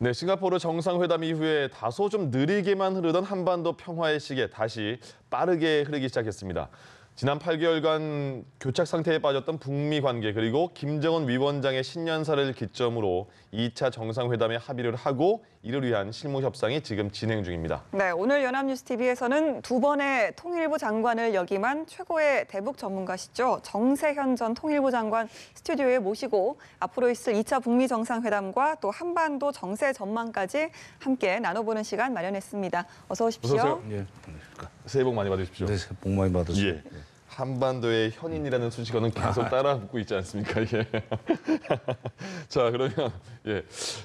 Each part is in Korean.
네, 싱가포르 정상회담 이후에 다소 좀 느리게만 흐르던 한반도 평화의 시계 다시 빠르게 흐르기 시작했습니다. 지난 8개월간 교착 상태에 빠졌던 북미 관계 그리고 김정은 위원장의 신년사를 기점으로 2차 정상회담에 합의를 하고 이를 위한 실무 협상이 지금 진행 중입니다. 네, 오늘 연합뉴스TV에서는 두 번의 통일부 장관을 역임한 최고의 대북 전문가시죠. 정세현 전 통일부 장관 스튜디오에 모시고 앞으로 있을 2차 북미 정상회담과 또 한반도 정세 전망까지 함께 나눠보는 시간 마련했습니다. 어서 오십시오. 어서 오세요. 예. 새해 복 많이 받으십시오. 네, 새해 복 많이 받으세요. 예. 한반도의 현인이라는 수식어는 계속 따라 붙고 있지 않습니까? 예. 자, 그러면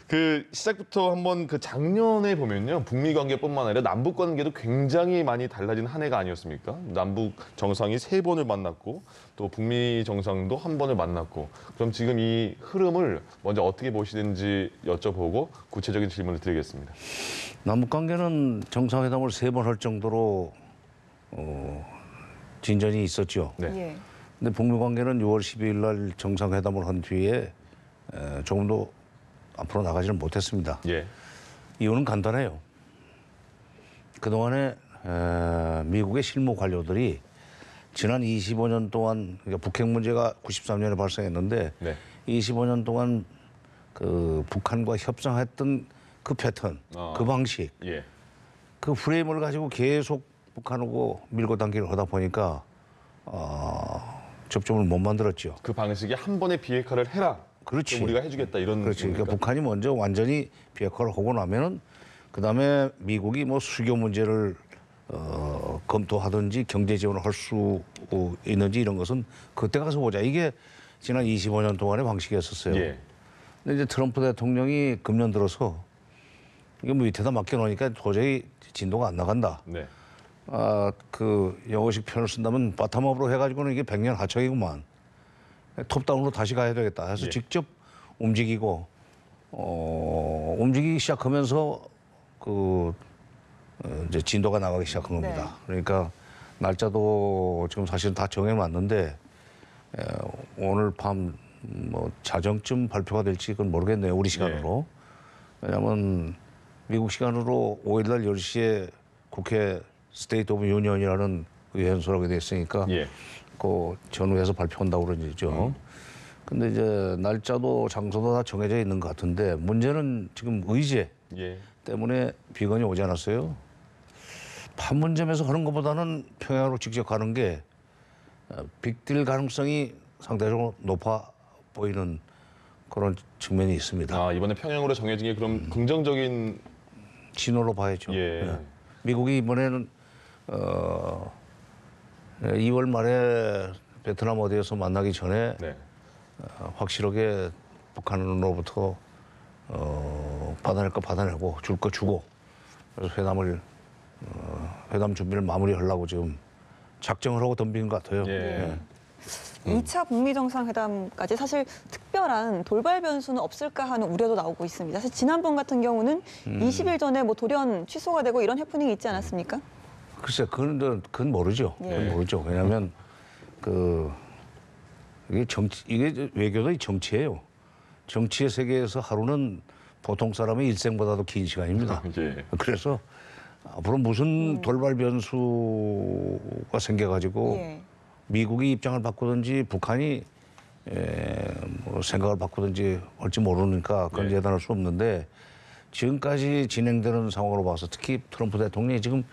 그 시작부터 한번 그 작년에 보면요, 북미 관계뿐만 아니라 남북 관계도 굉장히 많이 달라진 한 해가 아니었습니까? 남북 정상이 3번을 만났고 또 북미 정상도 1번을 만났고, 그럼 지금 이 흐름을 먼저 어떻게 보시는지 여쭤보고 구체적인 질문을 드리겠습니다. 남북 관계는 정상회담을 3번 할 정도로 진전이 있었죠. 네. 예. 근데 북미 관계는 6월 12일 날 정상회담을 한 뒤에 조금도 앞으로 나가지는 못했습니다. 예. 이유는 간단해요. 그동안에 미국의 실무 관료들이 지난 25년 동안, 그러니까 북핵 문제가 93년에 발생했는데 네. 25년 동안 그 북한과 협상했던 그 패턴, 그 방식, 예. 그 프레임을 가지고 계속 북한하고 밀고 당기를 하다 보니까 접점을 못 만들었죠. 그 방식이 한 번의 비핵화를 해라. 그렇지. 그럼 우리가 해주겠다 이런. 그렇지. 그러니까 겁니까? 북한이 먼저 완전히 비핵화를 하고 나면은 그 다음에 미국이 뭐 수교 문제를 검토하든지 경제 지원을 할 수 있는지 이런 것은 그때 가서 보자. 이게 지난 25년 동안의 방식이었었어요. 예. 근데 이제 트럼프 대통령이 금년 들어서 이게 뭐 밑에다 맡겨놓으니까 도저히 진도가 안 나간다. 네. 그 영어식 표현을 쓴다면 바텀업으로 해가지고는 이게 100년 하청이구만. 톱다운으로 다시 가야 되겠다 해서 예. 직접 움직이고 움직이기 시작하면서 이제 진도가 나가기 시작한 겁니다. 네. 그러니까 날짜도 지금 사실은 다 정해놨는데 오늘 밤 뭐 자정쯤 발표가 될지 그건 모르겠네요. 우리 시간으로. 왜냐하면 미국 시간으로 5일 날 10시에 국회 스테이트 오브 유니언이라는 의회연설하게 됐으니까 예. 그 전후에서 발표한다고 그러죠. 근데 이제 날짜도 장소도 다 정해져 있는 것 같은데 문제는 지금 의제 예. 때문에 비건이 오지 않았어요. 판문점에서 하는 것보다는 평양으로 직접 가는 게 빅딜 가능성이 상대적으로 높아 보이는 그런 측면이 있습니다. 아, 이번에 평양으로 정해진 게 그럼 긍정적인. 신호로 봐야죠. 예. 미국이 이번에는 2월 말에 베트남 어디에서 만나기 전에 네. 확실하게 북한으로부터 받아낼 거 받아내고 줄 거 주고 그래서 회담 준비를 마무리하려고 지금 작정을 하고 덤비는 것 같아요. 예. 2차 북미 정상회담까지 사실 특별한 돌발 변수는 없을까 하는 우려도 나오고 있습니다. 사실 지난번 같은 경우는 20일 전에 뭐 돌연 취소가 되고 이런 해프닝이 있지 않았습니까? 글쎄, 그건 모르죠. 예. 그건 모르죠. 왜냐하면 이게 외교도 정치예요. 정치의 세계에서 하루는 보통 사람의 일생보다도 긴 시간입니다. 예. 그래서 앞으로 무슨 돌발 변수가 생겨가지고 예. 미국이 입장을 바꾸든지 북한이 뭐 생각을 바꾸든지 할지 모르니까 그건 네. 예단할 수 없는데 지금까지 진행되는 상황으로 봐서 특히 트럼프 대통령이 지금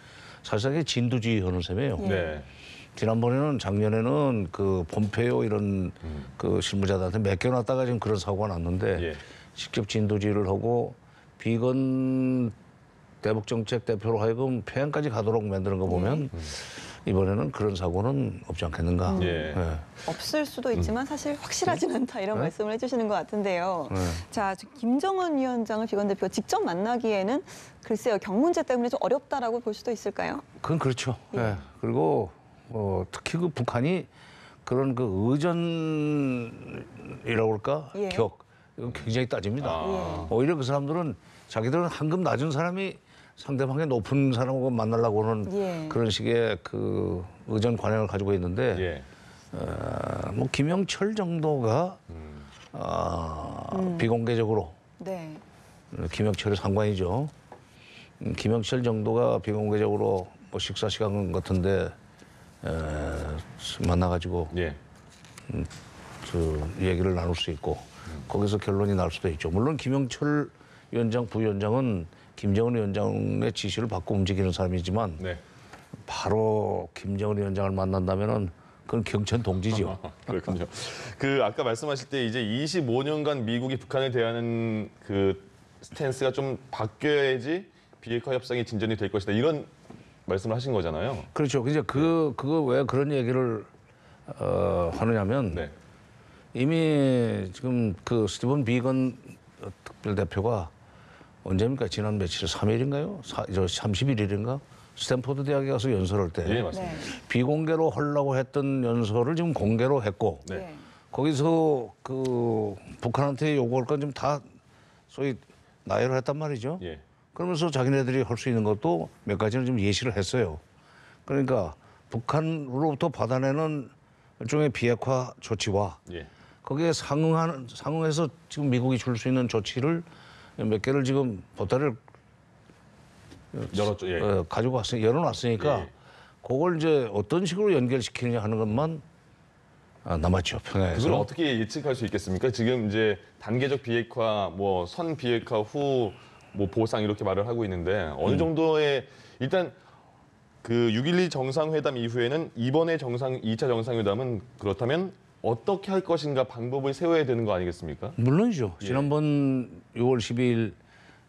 사실상 진두지휘 하는 셈이에요. 네. 지난번에는 작년에는 그 폼페이오 이런 그 실무자들한테 맡겨놨다가 지금 그런 사고가 났는데 예. 직접 진두지휘를 하고 비건 대북 정책 대표로 하여금 평양까지 가도록 만드는 거 보면 이번에는 그런 사고는 없지 않겠는가. 예. 없을 수도 있지만 사실 확실하진 않다 이런 말씀을 해주시는 것 같은데요. 자, 김정은 위원장을 비건 대표가 직접 만나기에는 글쎄요, 경 문제 때문에 좀 어렵다라고 볼 수도 있을까요? 그건 그렇죠. 예. 그리고 특히 그 북한이 그런 그 의전이라고 할까? 예. 격. 이거 굉장히 따집니다. 아. 오히려 그 사람들은 자기들은 한급 낮은 사람이 상대방의 높은 사람하고 만나려고 하는 예. 그런 식의 그 의전 관행을 가지고 있는데 예. 뭐 김영철 정도가 비공개적으로 네. 김영철의 상관이죠. 김영철 정도가 비공개적으로 뭐 식사 시간 같은데 만나가지고 예. 그 얘기를 나눌 수 있고 거기서 결론이 날 수도 있죠. 물론 김영철 위원장, 부위원장은 김정은 위원장의 지시를 받고 움직이는 사람이지만 네. 바로 김정은 위원장을 만난다면은 그건 경천 동지죠. 그렇군요. 그 아까 말씀하실 때 이제 25년간 미국이 북한을 대하는 그 스탠스가 좀 바뀌어야지 비핵화 협상이 진전이 될 것이다. 이런 말씀을 하신 거잖아요. 그렇죠. 이제 그거 왜 그런 얘기를 하느냐면 네. 이미 지금 그 스티븐 비건 특별대표가 언제입니까? 지난 며칠 3일인가요? 31일인가? 스탠포드 대학에 가서 연설할 때 예, 맞습니다. 네. 비공개로 하려고 했던 연설을 지금 공개로 했고 네. 네. 거기서 그 북한한테 요구할 건 좀 다 소위 나열을 했단 말이죠. 예. 그러면서 자기네들이 할 수 있는 것도 몇 가지는 좀 예시를 했어요. 그러니까 북한으로부터 받아내는 일종의 비핵화 조치와 예. 거기에 상응해서 지금 미국이 줄 수 있는 조치를 몇 개를 지금 보따리를 열었죠. 예. 가지고 열어놨으니까 예. 그걸 이제 어떤 식으로 연결시키느냐 하는 것만 남았죠, 평양에서. 그걸 어떻게 예측할 수 있겠습니까? 지금 이제 단계적 비핵화, 뭐 선 비핵화 후 뭐 보상 이렇게 말을 하고 있는데 어느 정도의 일단 그 6.12 정상회담 이후에는 이번에 2차 정상회담은 그렇다면 어떻게 할 것인가 방법을 세워야 되는 거 아니겠습니까? 물론이죠. 예. 지난번 6월 12일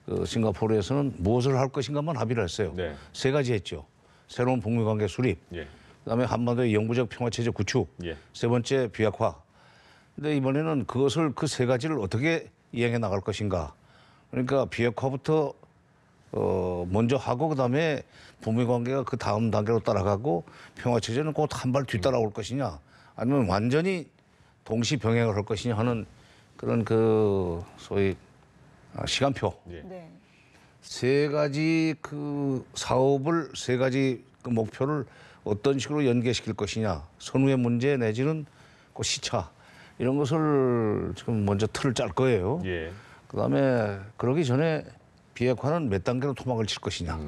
그 싱가포르에서는 무엇을 할 것인가만 합의를 했어요. 네. 세 가지 했죠. 새로운 북미 관계 수립, 예. 그다음에 한반도의 영구적 평화체제 구축, 예. 세 번째 비핵화. 근데 이번에는 그것을 그 세 가지를 어떻게 이행해 나갈 것인가. 그러니까 비핵화부터 먼저 하고 그다음에 북미 관계가 그 다음 단계로 따라가고 평화체제는 곧 한 발 뒤따라올 것이냐, 아니면 완전히 동시 병행을 할 것이냐 하는 그런 그 소위 시간표. 예. 네. 세 가지 그 사업을 세 가지 그 목표를 어떤 식으로 연계시킬 것이냐, 선후의 문제 내지는 그 시차 이런 것을 지금 먼저 틀을 짤 거예요. 예. 그다음에 그러기 전에 비핵화는 몇 단계로 토막을 칠 것이냐,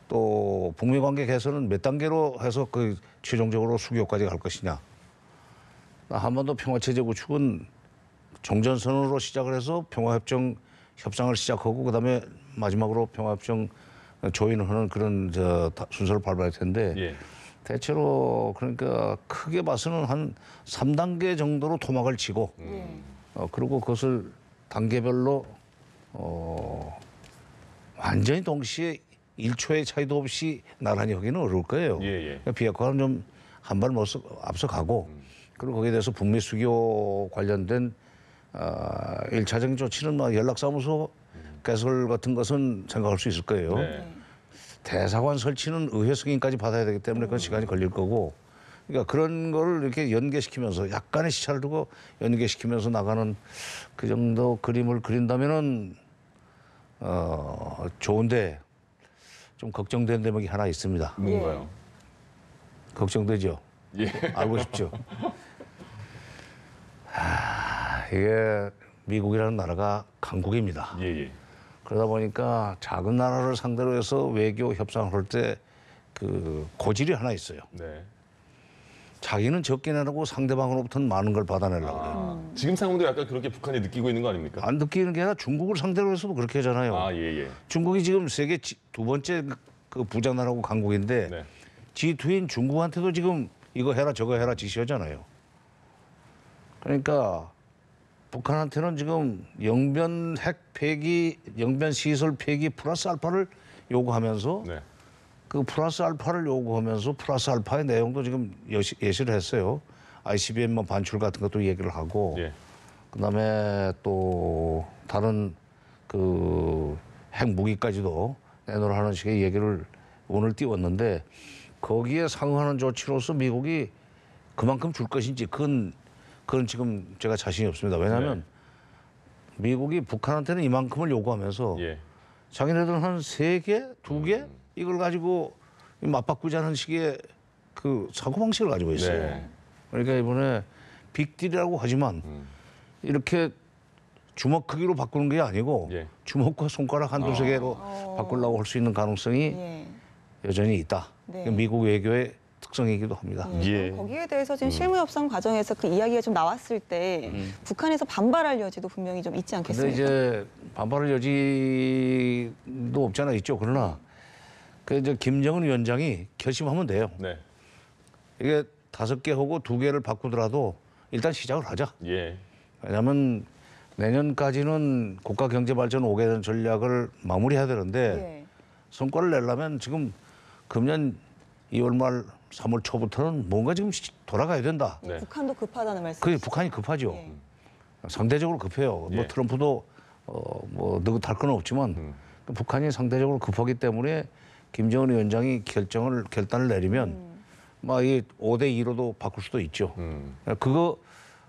또 북미 관계 개선은 몇 단계로 해서 그 최종적으로 수교까지 갈 것이냐. 한반도 평화체제 구축은 종전선언으로 시작을 해서 평화협정 협상을 시작하고 그다음에 마지막으로 평화협정 조인을 하는 그런 순서를 밟아야 할 텐데 예. 대체로 그러니까 크게 봐서는 한 3단계 정도로 토막을 치고 네. 그리고 그것을 단계별로 완전히 동시에 1초의 차이도 없이 나란히 하기는 어려울 거예요. 예, 예. 그러니까 비핵화는 좀 한 발 앞서가고 그리고 거기에 대해서 북미 수교 관련된 1차적인 조치는 뭐 연락사무소 개설 같은 것은 생각할 수 있을 거예요. 네. 대사관 설치는 의회 승인까지 받아야 되기 때문에 그건 시간이 걸릴 거고, 그러니까 그런 거를 이렇게 연계시키면서 약간의 시차를 두고 연계시키면서 나가는 그 정도 그림을 그린다면은 좋은데 좀 걱정되는 대목이 하나 있습니다. 뭔가요? 걱정되죠. 예. 알고 싶죠. 이게 미국이라는 나라가 강국입니다. 예, 예. 그러다 보니까 작은 나라를 상대로 해서 외교 협상을 할 때 그 고질이 하나 있어요. 네. 자기는 적게 내라고 상대방으로부터는 많은 걸 받아내려고 그래요. 지금 상황도 약간 그렇게 북한이 느끼고 있는 거 아닙니까? 안 느끼는 게 아니라 중국을 상대로 해서도 그렇게 하잖아요. 아, 예, 예. 중국이 지금 세계 두 번째 그 부자 나라고 강국인데 네. G2인 중국한테도 지금 이거 해라 저거 해라 지시하잖아요. 그러니까 북한한테는 지금 영변 핵 폐기, 영변 시설 폐기 플러스 알파를 요구하면서 네. 그 플러스 알파를 요구하면서 플러스 알파의 내용도 지금 예시를 했어요. ICBM 뭐 반출 같은 것도 얘기를 하고 예. 그다음에 또 다른 그 핵 무기까지도 내놓으라 하는 식의 얘기를 오늘 띄웠는데 거기에 상응하는 조치로서 미국이 그만큼 줄 것인지 그건 지금 제가 자신이 없습니다. 왜냐하면 미국이 북한한테는 이만큼을 요구하면서 예. 자기네들은 한 3개, 2개 이걸 가지고 맞바꾸자는 식의 그 사고방식을 가지고 있어요. 네. 그러니까 이번에 빅딜이라고 하지만 이렇게 주먹 크기로 바꾸는 게 아니고 예. 주먹과 손가락 한두 세 개로 바꾸려고 할 수 있는 가능성이 예. 여전히 있다. 네. 미국 외교의 특성이기도 합니다. 예. 그럼 거기에 대해서 지금 실무 협상 과정에서 그 이야기가 좀 나왔을 때 북한에서 반발할 여지도 분명히 좀 있지 근데 않겠습니까? 이제 반발할 여지도 없잖아 있죠. 그러나 그 이제 김정은 위원장이 결심하면 돼요. 네. 이게 5개 하고 2개를 바꾸더라도 일단 시작을 하자. 예. 왜냐하면 내년까지는 국가 경제 발전 5개년 전략을 마무리해야 되는데 예. 성과를 내려면 지금 금년 2월 말 3월 초부터는 뭔가 지금 돌아가야 된다. 네. 북한도 급하다는 말씀. 그게 북한이 급하죠. 예. 상대적으로 급해요. 예. 뭐 트럼프도 뭐 느긋할 건 없지만 북한이 상대적으로 급하기 때문에 김정은 위원장이 결단을 내리면 막 이 5대 2로도 바꿀 수도 있죠.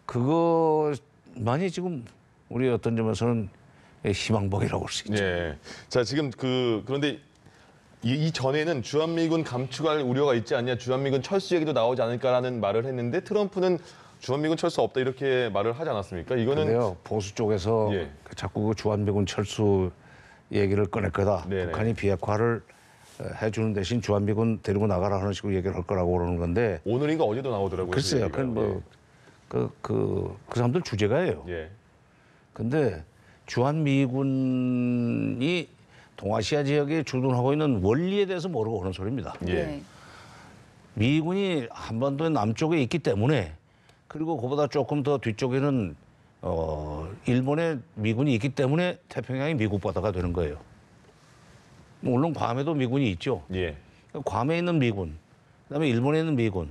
그거만이 지금 우리 어떤 점에서는 희망봉이라고 할 수 있죠. 예. 자, 지금 그런데 이 전에는 주한미군 감축할 우려가 있지 않냐, 주한미군 철수 얘기도 나오지 않을까라는 말을 했는데 트럼프는 주한미군 철수 없다 이렇게 말을 하지 않았습니까? 이거는 근데요 보수 쪽에서 예. 자꾸 그 주한미군 철수 얘기를 꺼낼 거다. 네네. 북한이 비핵화를 해주는 대신 주한미군 데리고 나가라 하는 식으로 얘기를 할 거라고 그러는 건데 오늘인가 어제도 나오더라고요. 글쎄요. 그 얘기가. 그 사람들 주제가예요. 예. 근데 주한미군이 동아시아 지역에 주둔하고 있는 원리에 대해서 모르고 오는 소리입니다. 예. 예. 미군이 한반도의 남쪽에 있기 때문에 그리고 그보다 조금 더 뒤쪽에는 일본의 미군이 있기 때문에 태평양이 미국 바다가 되는 거예요. 물론 괌에도 미군이 있죠. 예. 괌에 있는 미군, 그다음에 일본에 있는 미군,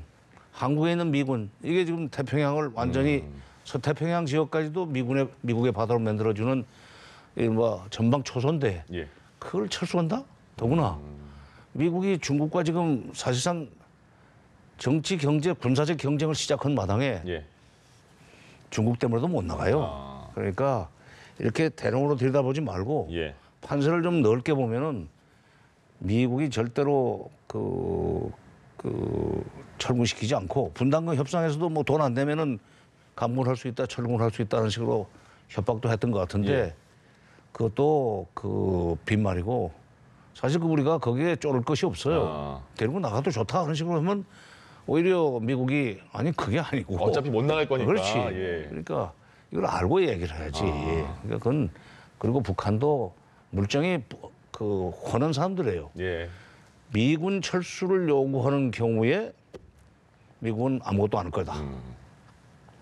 한국에 있는 미군 이게 지금 태평양을 완전히 서태평양 지역까지도 미국의 바다로 만들어주는 이른바 전방 초선대 예. 그걸 철수한다? 더구나 미국이 중국과 지금 사실상 정치, 경제, 군사적 경쟁을 시작한 마당에 예. 중국 때문에도 못 나가요. 아. 그러니까 이렇게 대놓으로 들여다보지 말고 예. 판세를 좀 넓게 보면은 미국이 절대로 철군시키지 않고 분담금 협상에서도 뭐 돈 안 내면은 감문할 수 있다, 철군할 수 있다는 식으로 협박도 했던 것 같은데 예. 그것도 빈말이고 사실 우리가 거기에 쫄을 것이 없어요. 아. 데리고 나가도 좋다 그런 식으로 하면 오히려 미국이 아니 그게 아니고 어차피 못 나갈 거니까. 그렇지. 예. 그러니까 이걸 알고 얘기를 해야지. 그러니까 그건 그리고 북한도 물정이 하는 사람들이에요. 예. 미군 철수를 요구하는 경우에 미국은 아무것도 안 할 거다.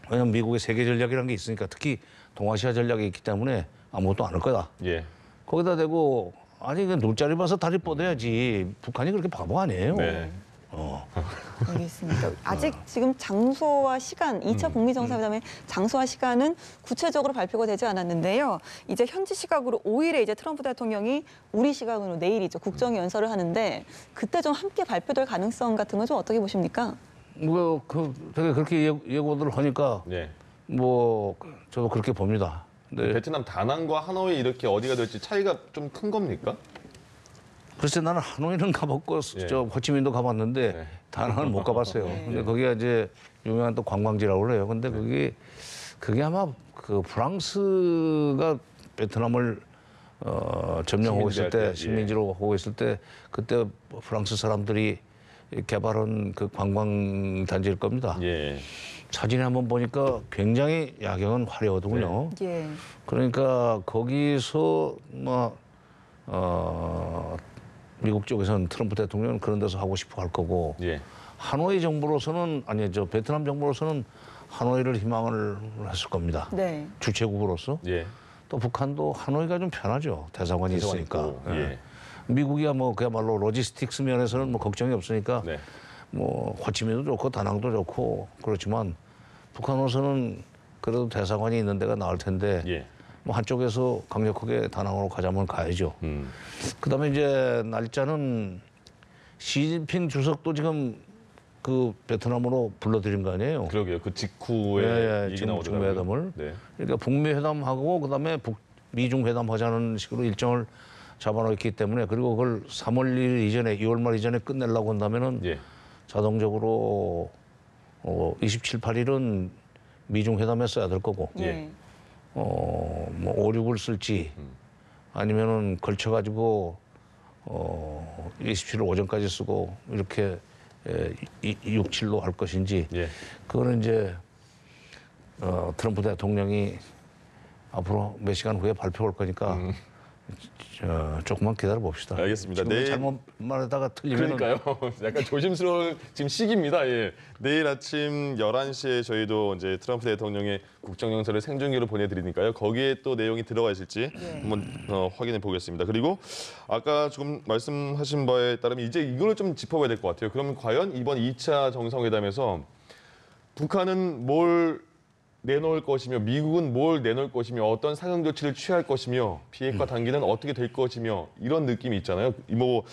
왜냐하면 미국의 세계 전략이라는 게 있으니까 특히 동아시아 전략이 있기 때문에 아무것도 안 할 거다. 예. 거기다 대고 아니 그 눈자리 봐서 다리 뻗어야지. 북한이 그렇게 바보 아니에요. 네. 알겠습니다. 아직 지금 장소와 시간, 2차 북미 정상회담의 장소와 시간은 구체적으로 발표가 되지 않았는데요. 이제 현지 시각으로 5일에 이제 트럼프 대통령이 우리 시각으로 내일이죠. 국정 연설을 하는데 그때 좀 함께 발표될 가능성 같은 건 좀 어떻게 보십니까? 되게 그렇게 예고들 하니까 예. 저도 그렇게 봅니다. 근데 베트남 다낭과 하노이 이렇게 어디가 될지 차이가 좀 큰 겁니까? 글쎄 나는 하노이는 가봤고 예. 저 호치민도 가봤는데 네. 다낭은 못 가봤어요. 근데 거기가 이제 유명한 또 관광지라고 그래요. 근데 그게 아마 프랑스가 베트남을 점령하고 있을 때 식민지로 하고 있을 때 그때 프랑스 사람들이 개발한 그 관광 단지일 겁니다. 예. 사진에 한번 보니까 굉장히 야경은 화려하더군요. 예. 그러니까 거기서 미국 쪽에서는 트럼프 대통령은 그런 데서 하고 싶어 할 거고 예. 하노이 정부로서는 베트남 정부로서는 하노이를 희망을 했을 겁니다. 네. 주최국으로서 예. 또 북한도 하노이가 좀 편하죠. 대사관이 있으니까. 있고, 예. 미국이야 그야말로 로지스틱스 면에서는 걱정이 없으니까 네. 호치민도 좋고 다낭도 좋고 그렇지만 북한으로서는 그래도 대사관이 있는 데가 나을 텐데 예. 한쪽에서 강력하게 다낭으로 가자면 가야죠. 그다음에 이제 날짜는 시진핑 주석도 지금 그 베트남으로 불러들인 거 아니에요? 그러게요. 그 직후에 얘기 지금 나오더라고요. 북미회담을. 네. 그러니까 북미 회담하고 그다음에 미중 회담 하자는 식으로 일정을 잡아놓기 때문에 그리고 그걸 3월 1일 이전에 2월 말 이전에 끝내려고 한다면은 예. 자동적으로 27, 8일은 미중 회담에 써야 될 거고 예. 뭐 5, 6을 쓸지 아니면은 걸쳐가지고 27일 오전까지 쓰고 이렇게 6, 7로 할 것인지 예. 그거는 이제 트럼프 대통령이 앞으로 몇 시간 후에 발표할 거니까 조금만 기다려 봅시다. 알겠습니다. 지금 내일- 잘못 말하다가 틀리면 그러니까요. 약간 조심스러운 지금 시기입니다. 예. 내일 아침 11시에 저희도 이제 트럼프 대통령의 국정연설을 생중계로 보내드리니까요. 거기에 또 내용이 들어가 있을지 한번 확인해 보겠습니다. 그리고 아까 조금 말씀하신 바에 따르면 이제 이걸 좀 짚어봐야 될 것 같아요. 그러면 과연 이번 2차 정상회담에서 북한은 뭘 내놓을 것이며 미국은 뭘 내놓을 것이며 어떤 상응 조치를 취할 것이며 비핵화 단계는 어떻게 될 것이며 이런 느낌이 있잖아요. 뭐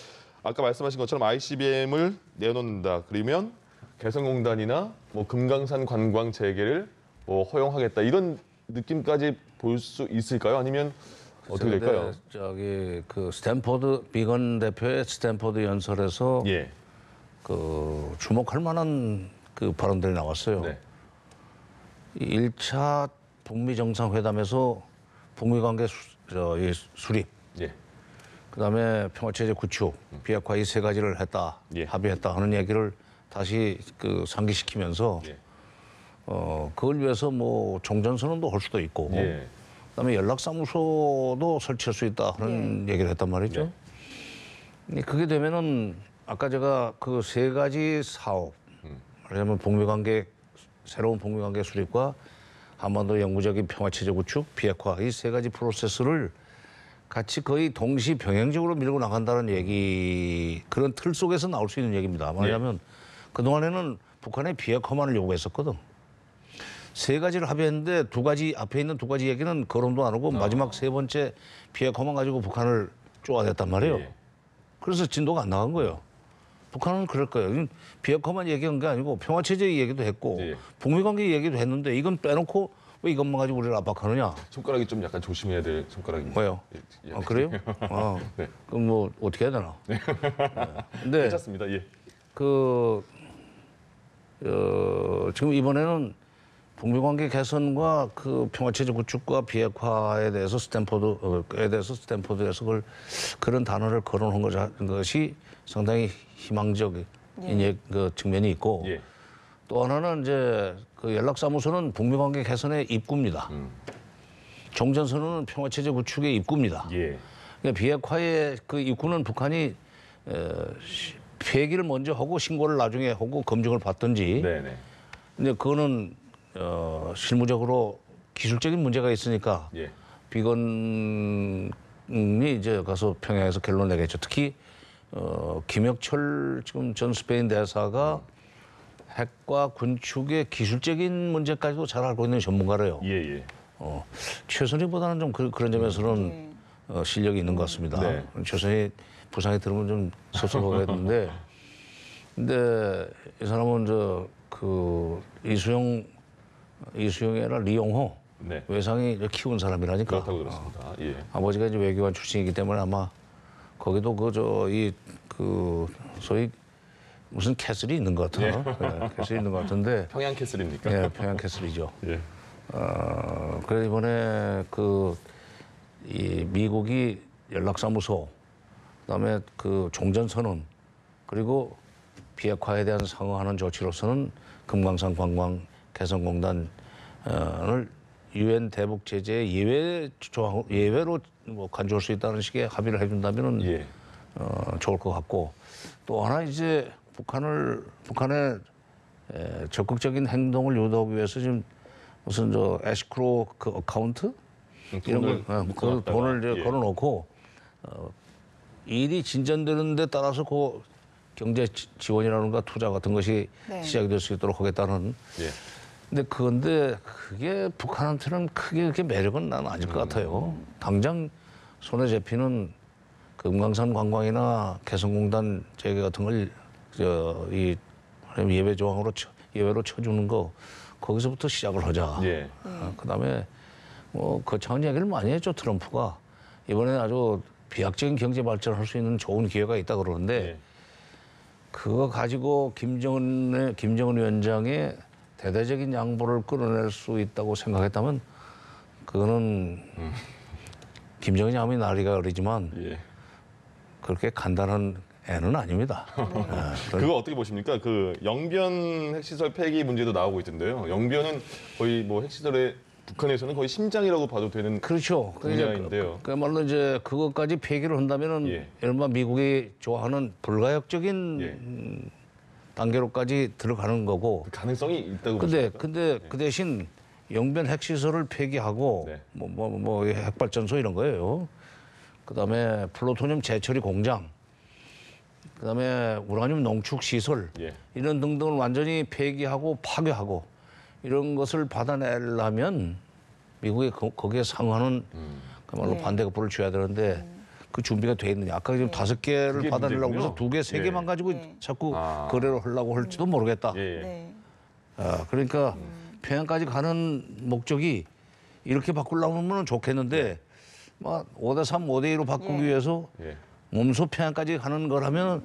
아까 말씀하신 것처럼 ICBM을 내놓는다. 그러면 개성공단이나 뭐 금강산 관광 재개를 뭐 허용하겠다. 이런 느낌까지 볼 수 있을까요? 아니면 어떻게 될까요? 저기 그 스탠포드 비건 대표의 스탠포드 연설에서 예. 그 주목할 만한 그 발언들이 나왔어요. 네. 1차 북미 정상회담에서 북미 관계 수립, 예. 그다음에 평화체제 구축, 비핵화 이 세 가지를 했다, 예. 합의했다 하는 얘기를 다시 그 상기시키면서 예. 그걸 위해서 뭐 종전선언도 할 수도 있고, 예. 그다음에 연락사무소도 설치할 수 있다 하는 얘기를 했단 말이죠. 그게 되면은 아까 제가 그 세 가지 사업, 말하자면 북미 관계 새로운 북미 관계 수립과 한반도 영구적인 평화체제 구축, 비핵화 이 세 가지 프로세스를 같이 거의 동시 병행적으로 밀고 나간다는 얘기, 그런 틀 속에서 나올 수 있는 얘기입니다. 말하자면 그동안에는 북한의 비핵화만을 요구했었거든. 세 가지를 합의했는데 두 가지 앞에 있는 두 가지 얘기는 거론도 안 하고 마지막 세 번째 비핵화만 가지고 북한을 쪼아댔단 말이에요. 예. 그래서 진도가 안 나간 거예요. 북한은 그럴 거예요. 비핵화만 얘기한 게 아니고 평화체제 얘기도 했고 예. 북미 관계 얘기도 했는데 이건 빼놓고 왜 이것만 가지고 우리를 압박하느냐. 손가락이 좀 약간 조심해야 될 손가락입니다. 왜요? 예. 아, 그래요? 아, 네. 그럼 뭐 어떻게 해야 되나? 네. 근데 괜찮습니다. 예. 지금 이번에는 북미 관계 개선과 그 평화체제 구축과 비핵화에 대해서 스탠포드에서 그런 단어를 거론한 것이 상당히 희망적인 그 측면이 있고 예. 또 하나는 이제 그 연락사무소는 북미 관계 개선의 입구입니다. 종전선언은 평화체제 구축의 입구입니다. 예. 그러니까 비핵화의 그 입구는 북한이 폐기를 먼저 하고 신고를 나중에 하고 검증을 받든지. 네네. 근데 그거는 실무적으로 기술적인 문제가 있으니까 예. 비건이 이제 가서 평양에서 결론 내겠죠. 특히 김혁철 지금 전 스페인 대사가 핵과 군축의 기술적인 문제까지도 잘 알고 있는 전문가래요. 예. 최선희보다는 좀 그런 점에서는 실력이 있는 것 같습니다. 네. 최선희 부상이 들으면 좀 섭섭하겠는데, 근데 이 사람은 이수영이 아니라 리용호 네. 외상이 키운 사람이라니까. 그렇다고 들었습니다. 예. 아버지가 이제 외교관 출신이기 때문에 아마 거기도 소위 무슨 캐슬이 있는 것 같아요. 네, 캐슬이 있는 것 같은데. 평양 캐슬입니까? 예, 평양 캐슬이죠. 예. 그래서 이번에 이 미국이 연락사무소, 그다음에 그 종전선언, 그리고 비핵화에 대한 상응하는 조치로서는 금강산 관광 개선공단을 유엔 대북 제재의 예외로 뭐 간주할 수 있다는 식의 합의를 해준다면은 예. 좋을 것 같고, 또 하나 이제 북한의 적극적인 행동을 유도하기 위해서 지금 무슨 에스크로 그 어카운트 이런 그 돈을 이제 걸어놓고 일이 진전되는 데 따라서 그 경제 지원이라든가 투자 같은 것이 시작이 될 수 있도록 하겠다는. 예. 근데 그게 북한한테는 크게 그렇게 매력은 나는 아닐 것 같아요. 당장 손에 잡히는 금강산 관광이나 개성공단 재개 같은 걸 예외 조항으로 예외로 쳐주는 거, 거기서부터 시작을 하자. 예. 그다음에 뭐 거창한 얘기를 많이 했죠. 트럼프가 이번에 아주 비약적인 경제 발전을 할 수 있는 좋은 기회가 있다 그러는데 예. 그거 가지고 김정은 위원장의 대대적인 양보를 끌어낼 수 있다고 생각했다면 그거는 김정은이 아무리 나이가 어리지만 예. 그렇게 간단한 애는 아닙니다. 그거 어떻게 보십니까? 그 영변 핵시설 폐기 문제도 나오고 있던데요. 영변은 거의 뭐 핵시설의 북한에서는 거의 심장이라고 봐도 되는 그렇죠. 분야인데요. 그야말로 이제 그것까지 폐기를 한다면은 예. 얼마 미국이 좋아하는 불가역적인 예. 단계로까지 들어가는 거고. 그 가능성이 있다고 근데 보십니까? 그 대신 영변 핵시설을 폐기하고 네. 뭐 핵발전소 이런 거예요. 그다음에 플루토늄 재처리 공장, 그다음에 우라늄 농축 시설 예. 이런 등등을 완전히 폐기하고 파괴하고 이런 것을 받아내려면 미국이 거기에 상응하는 그야말로 네. 반대급부를 줘야 되는데 그 준비가 돼 있느냐. 아까 지금 5개를 그게 받아내려고 문제군요. 해서 2개, 3개만 예. 가지고 네. 자꾸 아. 거래를 하려고 할지도 모르겠다. 예. 예. 네. 그러니까 평양까지 가는 목적이 이렇게 바꾸려면 좋겠는데 막 5대3, 5대2로 바꾸기 예. 위해서 예. 몸소 평양까지 가는 거라면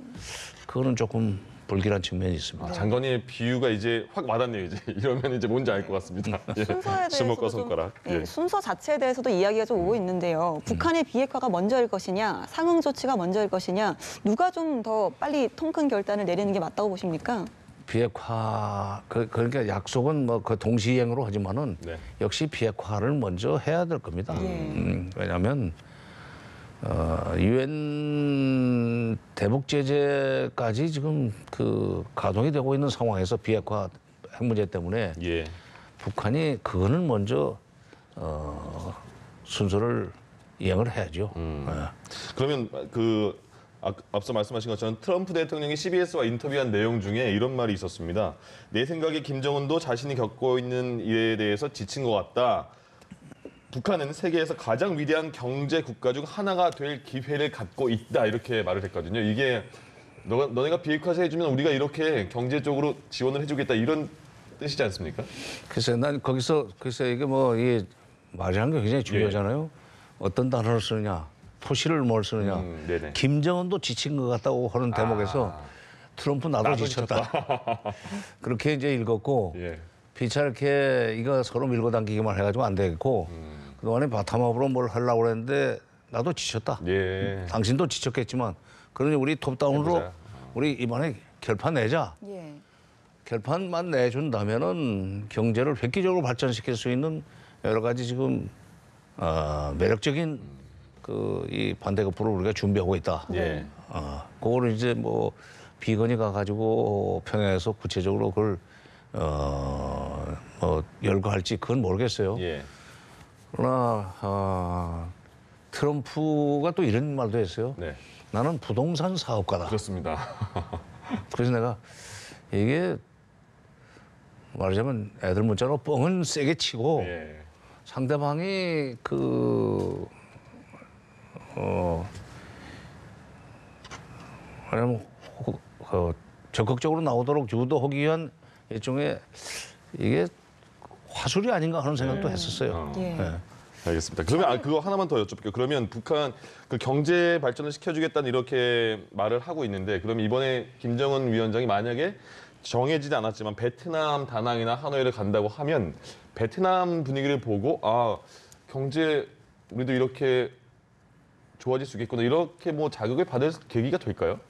그거는 조금 불길한 측면이 있습니다. 아, 장관의 비유가 이제 확 와닿네요. 이제 이러면 이제 뭔지 알 것 같습니다. 예. 순서에 주먹과 대해서도 손가락. 좀, 예. 순서 자체에 대해서도 이야기가 좀 오고 있는데요. 북한의 비핵화가 먼저일 것이냐, 상응 조치가 먼저일 것이냐, 누가 좀 더 빨리 통 큰 결단을 내리는 게 맞다고 보십니까? 비핵화 그러니까 약속은 뭐 그 동시행으로 하지만은 네. 역시 비핵화를 먼저 해야 될 겁니다. 예. 왜냐하면 유엔 대북 제재까지 지금 그 가동이 되고 있는 상황에서 비핵화 핵 문제 때문에 예. 북한이 그거는 먼저 순서를 이행을 해야죠. 그러면 그 앞서 말씀하신 것처럼 트럼프 대통령이 CBS와 인터뷰한 내용 중에 이런 말이 있었습니다. 내 생각에 김정은도 자신이 겪고 있는 일에 대해서 지친 것 같다. 북한은 세계에서 가장 위대한 경제 국가 중 하나가 될 기회를 갖고 있다. 이렇게 말을 했거든요. 이게 너네가 비핵화 해주면 우리가 이렇게 경제적으로 지원을 해주겠다. 이런 뜻이지 않습니까? 글쎄, 난 거기서 글쎄 이게 뭐 이게 말이라는 게 굉장히 중요하잖아요. 어떤 단어를 쓰느냐, 토시를 뭘 쓰느냐. 네네. 김정은도 지친 것 같다고 하는 대목에서 트럼프 나도 지쳤다. 그렇게 이제 읽었고 예. 비차이렇게 이거 서로 밀고 당기기만 해가지고 안 되겠고 그동안에 바텀업으로 뭘 하려고 그랬는데 나도 지쳤다. 예. 당신도 지쳤겠지만 그러니 우리 톱다운으로 해보자. 우리 이번에 결판 내자. 예. 결판만 내준다면은 경제를 획기적으로 발전시킬 수 있는 여러 가지 지금 매력적인 그 이 반대급부를 우리가 준비하고 있다. 예. 그거를 이제 뭐 비건이 가가지고 평양에서 구체적으로 그걸 뭐 열거할지 그건 모르겠어요. 예. 그러나 트럼프가 또 이런 말도 했어요. 네. 나는 부동산 사업가다. 그렇습니다. 그래서 내가 이게 말하자면 애들 문자로 뻥은 세게 치고 예. 상대방이 말하자면 적극적으로 나오도록 유도하기 위한 일종의 이게 화술이 아닌가 하는 생각도 했었어요. 예. 네. 알겠습니다. 그러면 그거 하나만 더 여쭤볼게요. 그러면 북한 그 경제 발전을 시켜주겠다는 이렇게 말을 하고 있는데 그러면 이번에 김정은 위원장이 만약에 정해지지 않았지만 베트남 다낭이나 하노이를 간다고 하면 베트남 분위기를 보고 아 경제 우리도 이렇게 좋아질 수 있겠구나 이렇게 뭐 자극을 받을 계기가 될까요?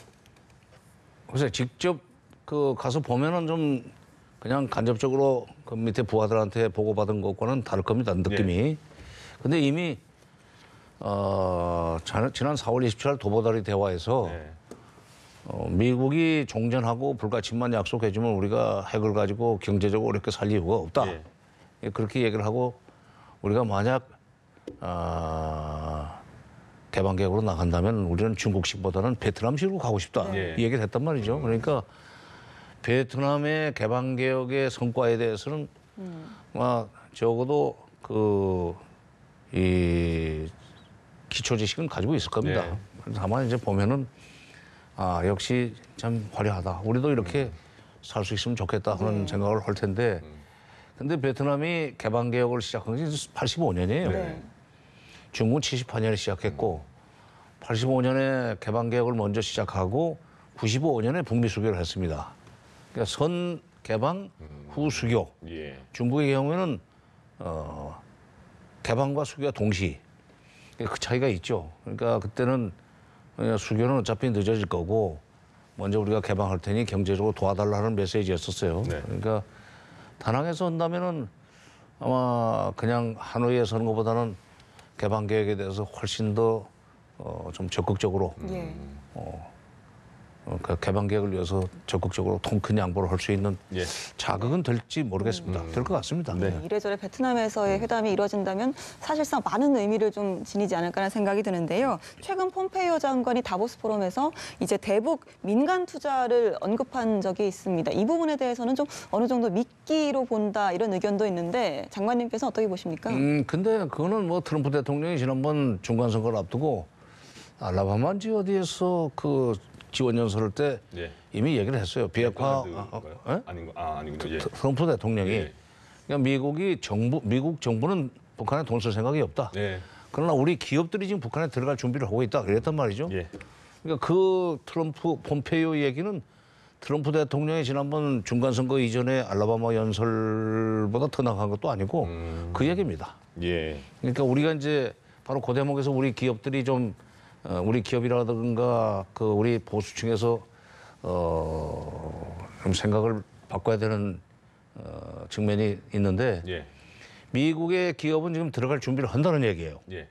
그래서 직접 그 가서 보면은 좀 그냥 간접적으로 그 밑에 부하들한테 보고받은 것과는 다를 겁니다. 느낌이. 근데 이미 지난 4월 27일 도보다리 대화에서 네. 미국이 종전하고 불가침만 약속해주면 우리가 핵을 가지고 경제적으로 어렵게 살 이유가 없다. 예. 그렇게 얘기를 하고 우리가 만약 개방계획으로 나간다면 우리는 중국식보다는 베트남식으로 가고 싶다. 네. 이 얘기를 했단 말이죠. 그러니까 베트남의 개방개혁의 성과에 대해서는 적어도 이 기초 지식은 가지고 있을 겁니다. 네. 다만 이제 보면은 역시 참 화려하다. 우리도 이렇게 살 수 있으면 좋겠다 하는 생각을 할 텐데 근데 베트남이 개방개혁을 시작한 게 85년이에요. 네. 중국은 78년에 시작했고 85년에 개방개혁을 먼저 시작하고 95년에 북미 수교를 했습니다. 그러니까 선 개방 후 수교. 예. 중국의 경우에는 개방과 수교가 동시 그 차이가 있죠. 그러니까 그때는 수교는 어차피 늦어질 거고 먼저 우리가 개방할 테니 경제적으로 도와달라는 메시지였었어요. 네. 그러니까 다낭에서 한다면은 아마 그냥 하노이에 서는 것보다는 개방 계획에 대해서 훨씬 더 좀 적극적으로 예. 그 개방 계획을 위해서 적극적으로 통 큰 양보를 할 수 있는 예. 자극은 될지 모르겠습니다. 될 것 같습니다. 네. 이래저래 베트남에서의 회담이 이뤄진다면 사실상 많은 의미를 좀 지니지 않을까라는 생각이 드는데요. 최근 폼페이오 장관이 다보스 포럼에서 이제 대북 민간 투자를 언급한 적이 있습니다. 이 부분에 대해서는 좀 어느 정도 미끼로 본다 이런 의견도 있는데 장관님께서 어떻게 보십니까? 근데 그거는 뭐 트럼프 대통령이 지난번 중간 선거를 앞두고 알라바마인지 어디에서 그 지원 연설할 때 예. 이미 얘기를 했어요. 비핵화 아니군요. 예. 트럼프 대통령이 예. 그러니까 미국 정부는 북한에 돈 쓸 생각이 없다. 네. 그러나 우리 기업들이 지금 북한에 들어갈 준비를 하고 있다. 그랬단 말이죠. 예. 그러니까 그 트럼프 폼페이오 얘기는 트럼프 대통령이 지난번 중간 선거 이전에 알라바마 연설보다 더 나간 것도 아니고 그 얘기입니다. 예. 그러니까 우리가 이제 바로 그 대목에서 우리 기업들이 좀 우리 기업이라든가 그 우리 보수층에서 좀 생각을 바꿔야 되는 측면이 있는데 예. 미국의 기업은 지금 들어갈 준비를 한다는 얘기예요. 예.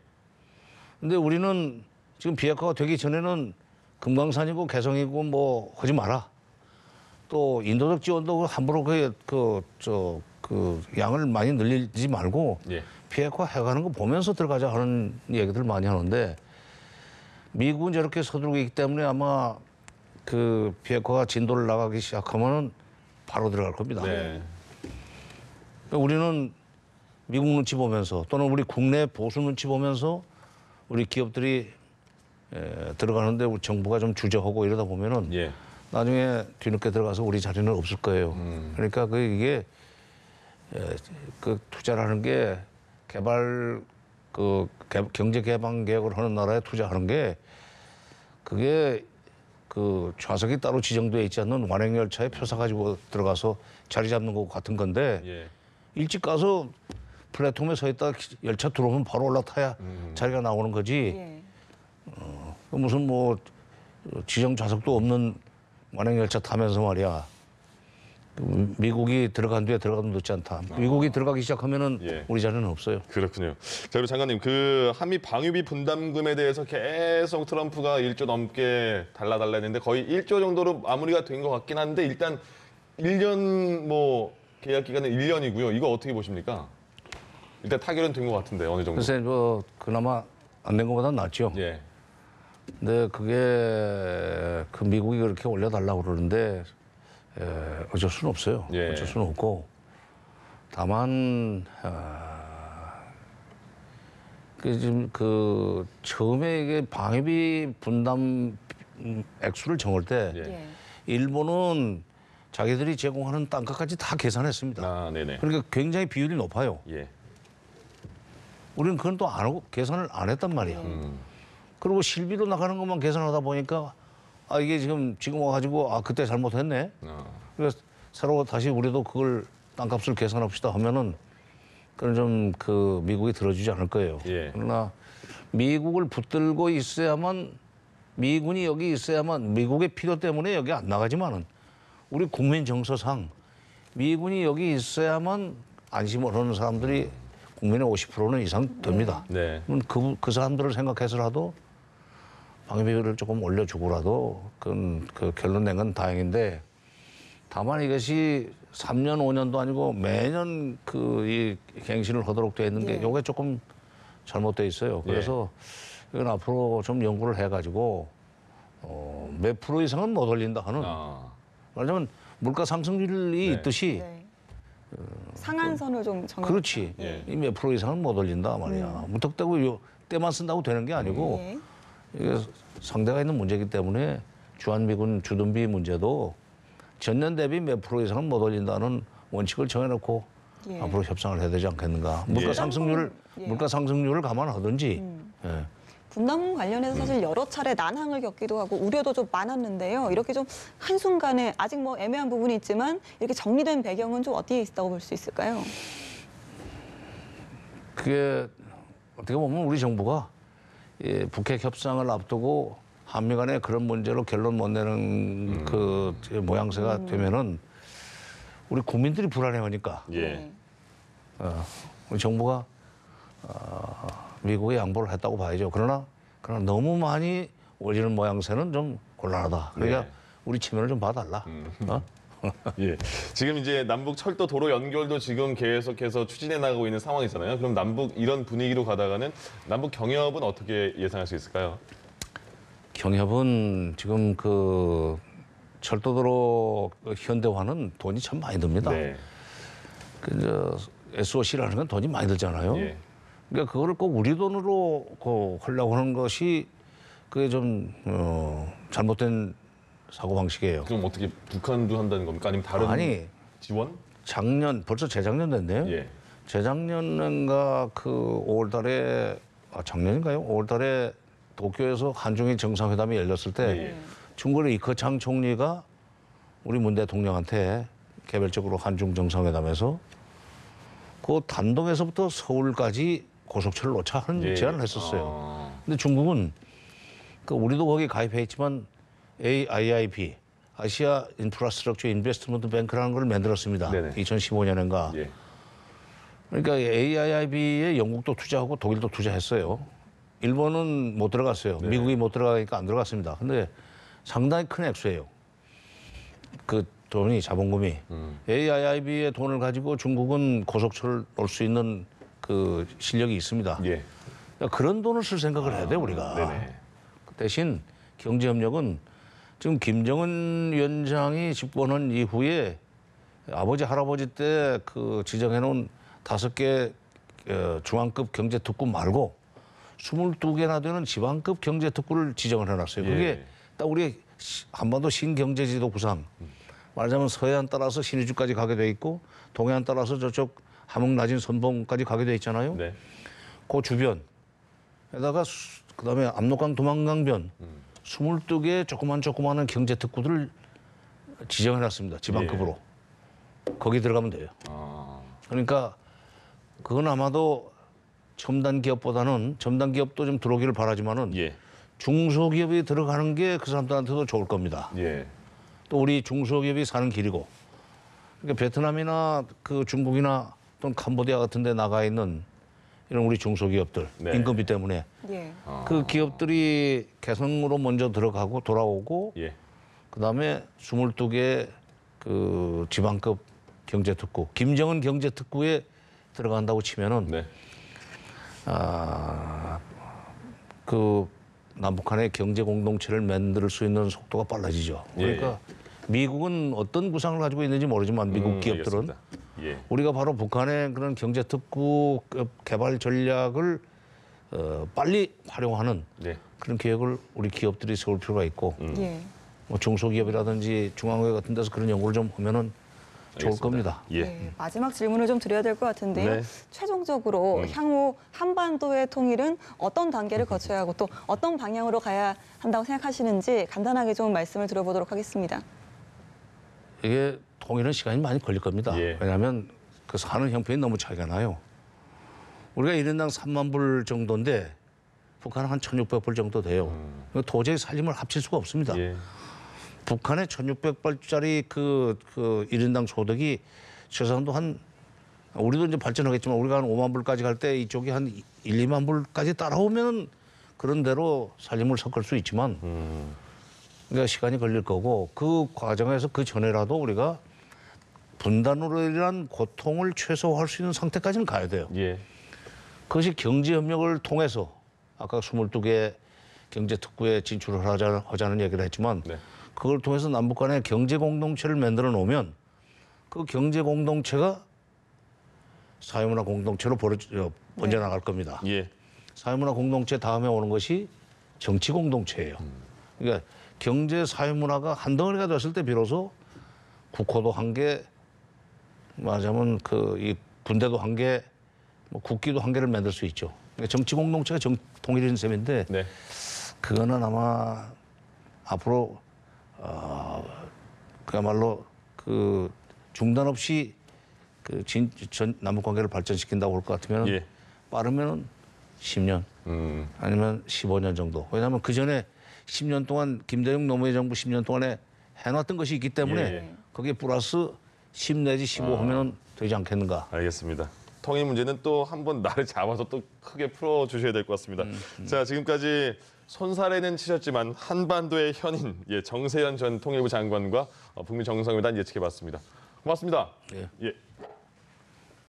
근데 우리는 지금 비핵화가 되기 전에는 금강산이고 개성이고 뭐 하지 마라. 또 인도적 지원도 함부로 그 양을 많이 늘리지 말고 예. 비핵화 해가는 거 보면서 들어가자 하는 얘기들 많이 하는데 미국은 저렇게 서두르고 있기 때문에 아마 그 비핵화가 진도를 나가기 시작하면은 바로 들어갈 겁니다. 네. 그러니까 우리는 미국 눈치 보면서 또는 우리 국내 보수 눈치 보면서 우리 기업들이 들어가는데 우리 정부가 좀 주저하고 이러다 보면은 예. 나중에 뒤늦게 들어가서 우리 자리는 없을 거예요. 그러니까 이게 그 투자라는 게 경제 개방 계획을 하는 나라에 투자하는 게 그게 그 좌석이 따로 지정되어 있지 않는 완행 열차에 표 사가지고 들어가서 자리 잡는 거 같은 건데 예. 일찍 가서 플랫폼에 서 있다 열차 들어오면 바로 올라타야 자리가 나오는 거지. 예. 무슨 뭐 지정 좌석도 없는 완행 열차 타면서 말이야. 미국이 들어간 뒤에 들어가면 늦지 않다. 미국이 들어가기 시작하면은 예. 우리 자리는 없어요. 그렇군요. 자, 그리고 장관님, 그 한미 방위비 분담금에 대해서 계속 트럼프가 1조 넘게 달라달라 했는데 거의 1조 정도로 마무리가 된 것 같긴 한데 일단 1년 뭐 계약 기간은 1년이고요. 이거 어떻게 보십니까? 일단 타결은 된 것 같은데 어느 정도. 글쎄 뭐 그나마 안 된 것보다는 낫죠. 예. 근데 그게 그 미국이 그렇게 올려달라고 그러는데 어쩔 수는 없어요. 예. 어쩔 수는 없고 다만 그 지금 그 처음에 이게 방위비 분담 액수를 정할 때 예. 예. 일본은 자기들이 제공하는 단가까지 다 계산했습니다. 아, 네네. 그러니까 굉장히 비율이 높아요. 예. 우리는 그건 또 안 하고 계산을 안 했단 말이야. 그리고 실비로 나가는 것만 계산하다 보니까 이게 지금 와가지고 그때 잘못했네. 그래서 새로 다시 우리도 그걸 땅값을 계산합시다 하면은 그건 좀 그 미국이 들어주지 않을 거예요. 예. 그러나 미국을 붙들고 있어야만 미군이 여기 있어야만 미국의 필요 때문에 여기 안 나가지만은 우리 국민 정서상 미군이 여기 있어야만 안심을 하는 사람들이 국민의 50%는 이상 됩니다. 네. 그 사람들을 생각해서라도 방위비를 조금 올려주고라도 그 결론 낸 건 다행인데 다만 이것이 3년, 5년도 아니고 매년 이 갱신을 하도록 되어 있는 게 예. 이게 조금 잘못되어 있어요. 그래서 이건 앞으로 좀 연구를 해가지고 몇 프로 이상은 못 올린다 하는 말하자면 물가 상승률이 네. 있듯이 네. 상한선을 좀 정해. 그렇지. 예. 이 몇 프로 이상은 못 올린다 말이야. 무턱대고 때만 쓴다고 되는 게 아니고 예. 이게 상대가 있는 문제이기 때문에 주한미군 주둔비 문제도 전년 대비 몇 프로 이상은 못 올린다는 원칙을 정해놓고 예. 앞으로 협상을 해야 되지 않겠는가. 물가 상승률을 예. 물가 상승률을 감안하든지. 예. 분담금 관련해서 사실 여러 차례 난항을 겪기도 하고 우려도 좀 많았는데요. 이렇게 좀 한순간에 아직 뭐 애매한 부분이 있지만 이렇게 정리된 배경은 좀 어디에 있다고 볼 수 있을까요? 그게 어떻게 보면 우리 정부가 북핵 협상을 앞두고 한미 간에 그런 문제로 결론 못 내는 그 모양새가 되면은 우리 국민들이 불안해하니까 예. 우리 정부가 미국에 양보를 했다고 봐야죠. 그러나 너무 많이 올리는 모양새는 좀 곤란하다. 그러니까 네. 우리 체면을 좀 봐달라. 예. 지금 이제 남북 철도 도로 연결도 지금 계속해서 추진해 나가고 있는 상황이잖아요. 그럼 남북 이런 분위기로 가다가는 남북 경협은 어떻게 예상할 수 있을까요? 경협은 지금 그 철도도로 현대화는 돈이 참 많이 듭니다. 네. 그 SOC라는 건 돈이 많이 들잖아요. 예. 그러니까 그거를 꼭 우리 돈으로 하려고 하는 것이 그게 좀 잘못된 사고 방식이에요. 그럼 어떻게 북한도 한다는 겁니까? 아니면 다른 아니 지원? 벌써 재작년 됐네요. 예. 재작년인가 그 5월달에 작년인가요? 5월달에 도쿄에서 한중일 정상회담이 열렸을 때 예. 중국의 이커창 총리가 우리 문 대통령한테 개별적으로 한중 정상회담에서 그 단동에서부터 서울까지 고속철을 놓자 하는 예. 제안을 했었어요. 근데 중국은 그 우리도 거기 가입해 있지만 AIIB 아시아 인프라스트럭처 인베스트먼트 뱅크라는 걸 만들었습니다. 네네. 2015년인가. 예. 그러니까 AIIB에 영국도 투자하고 독일도 투자했어요. 일본은 못 들어갔어요. 네. 미국이 못 들어가니까 안 들어갔습니다. 근데 상당히 큰 액수예요. 그 돈이 자본금이. AIIB의 돈을 가지고 중국은 고속철을 놓을 수 있는 그 실력이 있습니다. 예. 그러니까 그런 돈을 쓸 생각을 해야 돼 우리가. 네네. 대신 경제협력은 지금 김정은 위원장이 집권한 이후에 아버지 할아버지 때 그 지정해놓은 5개 중앙급 경제특구 말고 22개나 되는 지방급 경제특구를 지정을 해놨어요. 그게 예. 딱 우리 한반도 신경제지도 구상. 말하자면 서해안 따라서 신의주까지 가게 돼 있고 동해안 따라서 저쪽 함흥 낮은 선봉까지 가게 돼 있잖아요. 네. 그 주변에다가 그다음에 압록강 도망강변 22개 조그마한 경제특구들을 지정해놨습니다. 지방급으로. 거기 들어가면 돼요. 그러니까 그건 아마도 첨단 기업보다는 첨단 기업도 좀 들어오기를 바라지만은 예. 중소기업이 들어가는 게 그 사람들한테도 좋을 겁니다. 예. 또 우리 중소기업이 사는 길이고. 그러니까 베트남이나 그 중국이나 또는 캄보디아 같은 데 나가 있는 이런 우리 중소기업들 네. 인건비 때문에 예. 그 기업들이 개성으로 먼저 들어가고 돌아오고 예. 그다음에 22개 그 지방급 경제특구 김정은 경제특구에 들어간다고 치면은 네. 그 남북한의 경제 공동체를 만들 수 있는 속도가 빨라지죠. 그러니까 미국은 어떤 구상을 가지고 있는지 모르지만 미국 기업들은 알겠습니다. 예. 우리가 바로 북한의 그런 경제특구 개발 전략을 빨리 활용하는 네. 그런 계획을 우리 기업들이 세울 필요가 있고 예. 뭐 중소기업이라든지 중앙회 같은 데서 그런 연구를 좀 하면은 좋을 알겠습니다. 겁니다. 예. 네, 마지막 질문을 좀 드려야 될 것 같은데요. 네. 최종적으로 향후 한반도의 통일은 어떤 단계를 거쳐야 하고 또 어떤 방향으로 가야 한다고 생각하시는지 간단하게 좀 말씀을 들어보도록 하겠습니다. 이게 통일은 시간이 많이 걸릴 겁니다. 예. 왜냐하면 그 사는 형편이 너무 차이가 나요. 우리가 1인당 3만 불 정도인데 북한은 한 1,600불 정도 돼요. 도저히 살림을 합칠 수가 없습니다. 예. 북한의 1,600불짜리 그 1인당 소득이 최소한도 한 우리도 이제 발전하겠지만 우리가 한 5만 불까지 갈 때 이쪽이 한 1, 2만 불까지 따라오면 그런 대로 살림을 섞을 수 있지만 그러니까 시간이 걸릴 거고 그 과정에서 그 전에라도 우리가 분단으로 인한 고통을 최소화할 수 있는 상태까지는 가야 돼요. 예. 그것이 경제협력을 통해서 아까 22개 경제특구에 진출을 하자는 얘기를 했지만 네. 그걸 통해서 남북 간의 경제 공동체를 만들어 놓으면 그 경제 공동체가 사회문화 공동체로 번져 나갈 겁니다. 예. 사회문화 공동체 다음에 오는 것이 정치 공동체예요. 그러니까 경제 사회문화가 한 덩어리가 됐을 때 비로소 국호도 한 개, 말하자면 이 군대도 한 개, 뭐 국기도 한 개를 만들 수 있죠. 그러니까 정치 공동체가 통일인 셈인데 네. 그거는 아마 앞으로 그야말로 그 중단 없이 전 남북 관계를 발전시킨다고 할 것 같으면 예. 빠르면 10년 아니면 15년 정도. 왜냐하면 그 전에 10년 동안 김대중 노무현 정부 10년 동안에 해놨던 것이 있기 때문에 예. 거기에 플러스 10 내지 15 하면 되지 않겠는가. 알겠습니다. 통일 문제는 또 한번 날을 잡아서 또 크게 풀어주셔야 될 것 같습니다. 자, 지금까지 손사래는 치셨지만 한반도의 현인 정세현 전 통일부 장관과 북미 정상회담 예측해봤습니다. 고맙습니다. 예. 예.